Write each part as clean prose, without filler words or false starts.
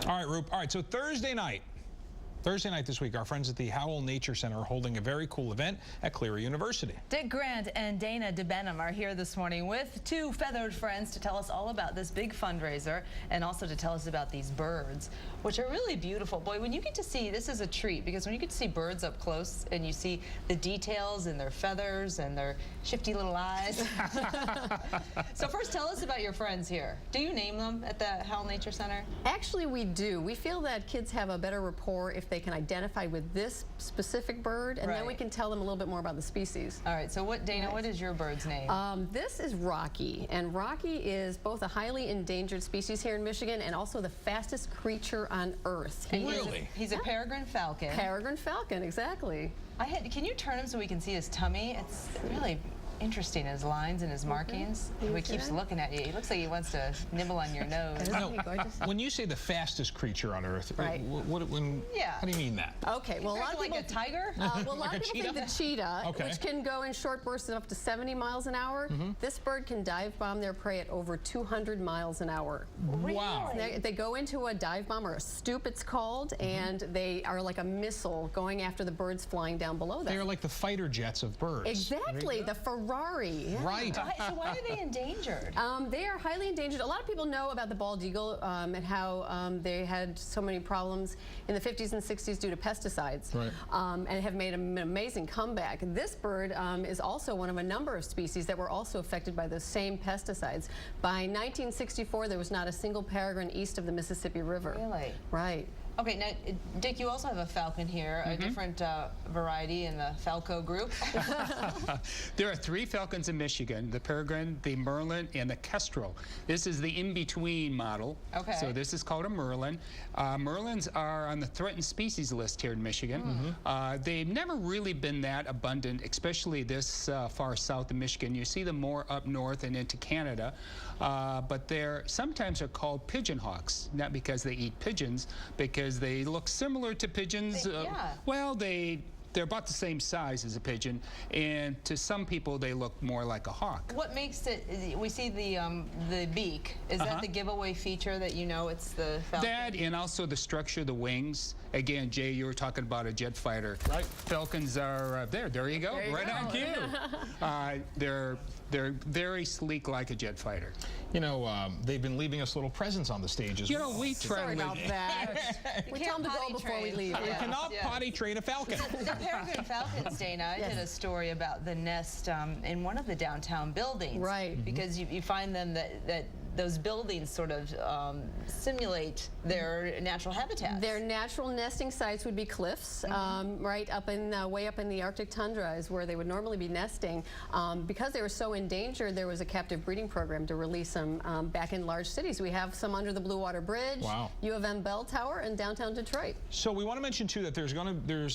All right, Roop. All right, so Thursday night this week, our friends at the Howell Nature Center are holding a very cool event at Cleary University. Dick Grant and Deena are here this morning with two feathered friends to tell us all about this big fundraiser and also to tell us about these birds, which are really beautiful. Boy, when you get to see, this is a treat, because when you get to see birds up close and you see the details in their feathers and their shifty little eyes. So first, tell us about your friends here. Do you name them at the Howell Nature Center? Actually, we do. We feel that kids have a better rapport if they can identify with this specific bird, and then we can tell them a little bit more about the species. All right, so what, Deena, what is your bird's name? This is Rocky, and Rocky is both a highly endangered species here in Michigan and also the fastest creature on Earth. Really? He's a peregrine falcon. Peregrine falcon, exactly. Can you turn him so we can see his tummy? It's really interesting, his lines and his markings. He keeps looking at you. He looks like he wants to nibble on your nose. No, when you say the fastest creature on Earth, how do you mean that? Okay, well, a lot of people, like a tiger? Well, a lot of people think the cheetah, which can go in short bursts of up to 70 miles an hour. This bird can dive bomb their prey at over 200 miles an hour. Wow. They go into a dive bomb, or a stoop it's called, and they are like a missile going after the birds flying down below them. They are like the fighter jets of birds. Exactly, the Ferrari. Yeah. Right. So why are they endangered? They are highly endangered. A lot of people know about the bald eagle and how they had so many problems in the 50s and 60s due to pesticides, and have made an amazing comeback. This bird is also one of a number of species that were also affected by those same pesticides. By 1964, there was not a single peregrine east of the Mississippi River. Really? Right. Okay, now, Dick, you also have a falcon here, a different variety in the falco group. There are 3 falcons in Michigan: the peregrine, the merlin, and the kestrel. This is the in-between model. Okay. So this is called a merlin. Merlins are on the threatened species list here in Michigan. They've never really been that abundant, especially this far south of Michigan. You see them more up north and into Canada, but they're sometimes are called pigeon hawks, not because they eat pigeons, because they look similar to pigeons. Well, they're about the same size as a pigeon, and to some people they look more like a hawk. What makes it, we see the beak, is that the giveaway feature that you know it's the falcon? That, and also the structure of the wings. Again, Jay, you were talking about a jet fighter. Right. Falcons are there you go, on cue. They're very sleek like a jet fighter. You know, they've been leaving us little presents on the stages. You know, we try Sorry about that. We tell them to go before we leave. We cannot potty train a falcon. The peregrine falcons, Deena, I did a story about the nest in one of the downtown buildings. Right. Because you find them that those buildings sort of simulate their natural habitats. Their natural nesting sites would be cliffs, right up in way up in the Arctic tundra is where they would normally be nesting. Because they were so endangered, there was a captive breeding program to release them back in large cities. We have some under the Blue Water Bridge, U of M Bell Tower, and downtown Detroit. So we want to mention too that there's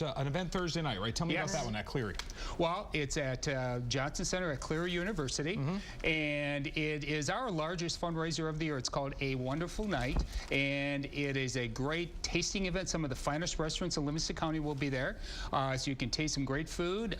an event Thursday night, right? Tell me about that one at Cleary. Well, it's at Johnson Center at Cleary University, and it is our largest fundraiser of the year. It's called A Wonderful Night, and it is a great tasting event. Some of the finest restaurants in Livingston County will be there, so you can taste some great food.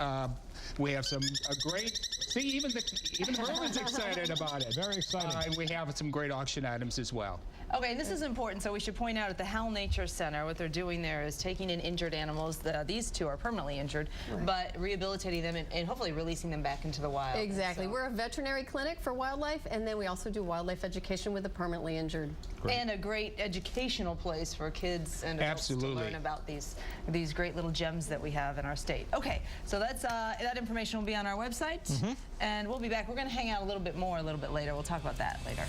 We have some great. See, even the Merlin's excited about it. Very excited. We have some great auction items as well. Okay, this is important, so we should point out at the Howell Nature Center, what they're doing there is taking in injured animals. These two are permanently injured, but rehabilitating them and hopefully releasing them back into the wild. Exactly. We're a veterinary clinic for wildlife, and then we also do wildlife education with the permanently injured. And a great educational place for kids and adults to learn about these great little gems that we have in our state. Okay, so that information will be on our website, and we'll be back. We're going to hang out a little bit more a little bit later. We'll talk about that later.